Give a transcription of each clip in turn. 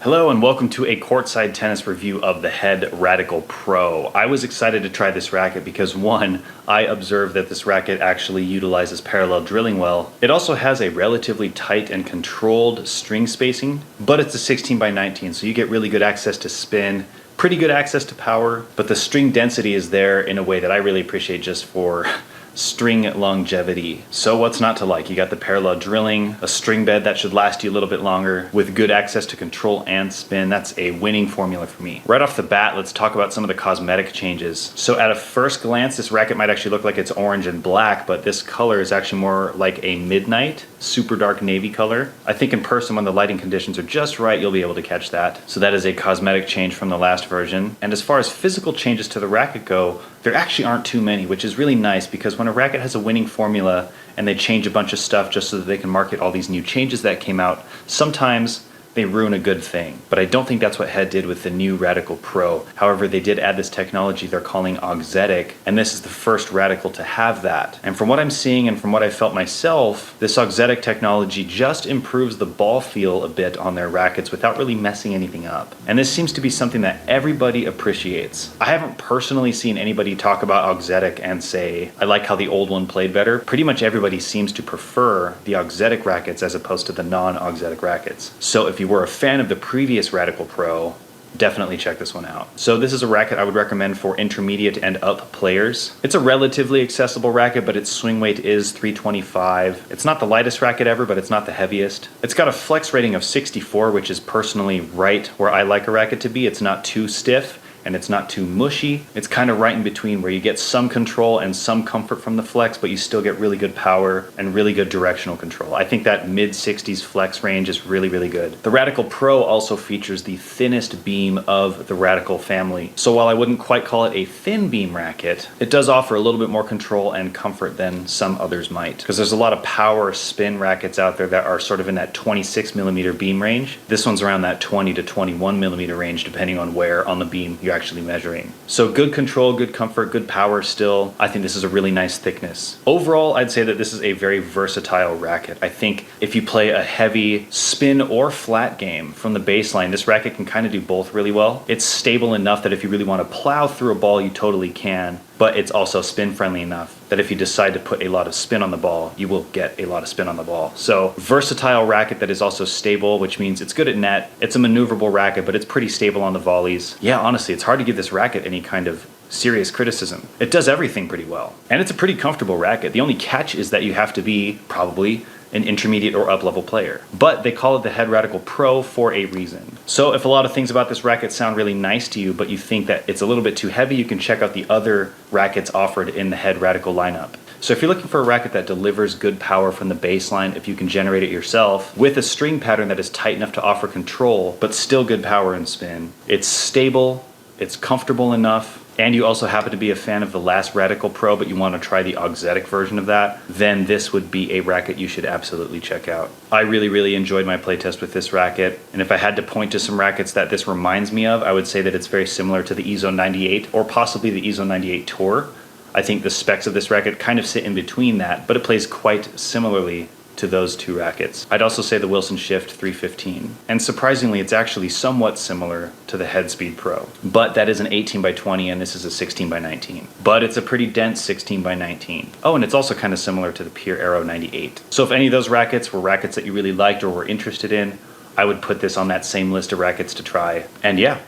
Hello and welcome to a courtside tennis review of the Head Radical Pro. I was excited to try this racket because one, I observed that this racket actually utilizes parallel drilling well. It also has a relatively tight and controlled string spacing, but it's a 16 by 19, so you get really good access to spin, pretty good access to power, but the string density is there in a way that I really appreciate just for string longevity. So what's not to like? You got the parallel drilling, a string bed that should last you a little bit longer with good access to control and spin. That's a winning formula for me. Right off the bat, let's talk about some of the cosmetic changes. So at a first glance, this racket might actually look like it's orange and black, but this color is actually more like a midnight, super dark navy color. I think in person when the lighting conditions are just right, you'll be able to catch that. So that is a cosmetic change from the last version. And as far as physical changes to the racket go, there actually aren't too many, which is really nice because when a racket has a winning formula and they change a bunch of stuff just so that they can market all these new changes that came out, sometimes they ruin a good thing. But I don't think that's what Head did with the new Radical Pro. However, they did add this technology they're calling auxetic, and this is the first Radical to have that. And from what I'm seeing and from what I felt myself, this auxetic technology just improves the ball feel a bit on their rackets without really messing anything up. And this seems to be something that everybody appreciates. I haven't personally seen anybody talk about auxetic and say, I like how the old one played better. Pretty much everybody seems to prefer the auxetic rackets as opposed to the non-auxetic rackets. So if you were a fan of the previous Radical Pro, definitely check this one out. So this is a racket I would recommend for intermediate and up players. It's a relatively accessible racket, but its swing weight is 325. It's not the lightest racket ever, but it's not the heaviest. It's got a flex rating of 64, which is personally right where I like a racket to be. It's not too stiff and it's not too mushy. It's kind of right in between where you get some control and some comfort from the flex, but you still get really good power and really good directional control. I think that mid-60s flex range is really, really good. The Radical Pro also features the thinnest beam of the Radical family. So while I wouldn't quite call it a thin beam racket, it does offer a little bit more control and comfort than some others might. Because there's a lot of power spin rackets out there that are sort of in that 26 millimeter beam range. This one's around that 20 to 21 millimeter range, depending on where on the beam you're actually measuring. So good control, good comfort, good power still. I think this is a really nice thickness. Overall, I'd say that this is a very versatile racket. I think if you play a heavy spin or flat game from the baseline, this racket can kind of do both really well. It's stable enough that if you really want to plow through a ball, you totally can, but it's also spin friendly enough that if you decide to put a lot of spin on the ball, you will get a lot of spin on the ball. So versatile racket that is also stable, which means it's good at net. It's a maneuverable racket, but it's pretty stable on the volleys. Yeah, honestly, it's hard to give this racket any kind of serious criticism. It does everything pretty well. And it's a pretty comfortable racket. The only catch is that you have to be probably an intermediate or up-level player. But they call it the Head Radical Pro for a reason. So if a lot of things about this racket sound really nice to you, but you think that it's a little bit too heavy, you can check out the other rackets offered in the Head Radical lineup. So if you're looking for a racket that delivers good power from the baseline, if you can generate it yourself, with a string pattern that is tight enough to offer control, but still good power and spin, it's stable, it's comfortable enough, and you also happen to be a fan of the last Radical Pro, but you want to try the auxetic version of that, then this would be a racket you should absolutely check out. I really, really enjoyed my playtest with this racket, and if I had to point to some rackets that this reminds me of, I would say that it's very similar to the EZO 98 or possibly the EZO 98 Tour. I think the specs of this racket kind of sit in between that, but it plays quite similarly to those two rackets. I'd also say the Wilson Shift 315. And surprisingly, it's actually somewhat similar to the Head Speed Pro. But that is an 18 by 20 and this is a 16 by 19. But it's a pretty dense 16 by 19. Oh, and it's also kind of similar to the Pure Aero 98. So if any of those rackets were rackets that you really liked or were interested in, I would put this on that same list of rackets to try. And yeah,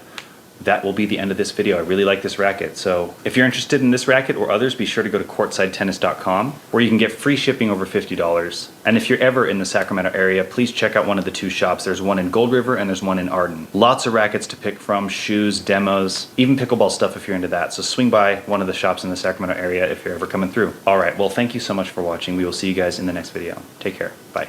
that will be the end of this video. I really like this racket. So if you're interested in this racket or others, be sure to go to courtsidetennis.com where you can get free shipping over $50. And if you're ever in the Sacramento area, please check out one of the two shops. There's one in Gold River and there's one in Arden. Lots of rackets to pick from, shoes, demos, even pickleball stuff if you're into that. So swing by one of the shops in the Sacramento area if you're ever coming through. All right, well, thank you so much for watching. We will see you guys in the next video. Take care. Bye.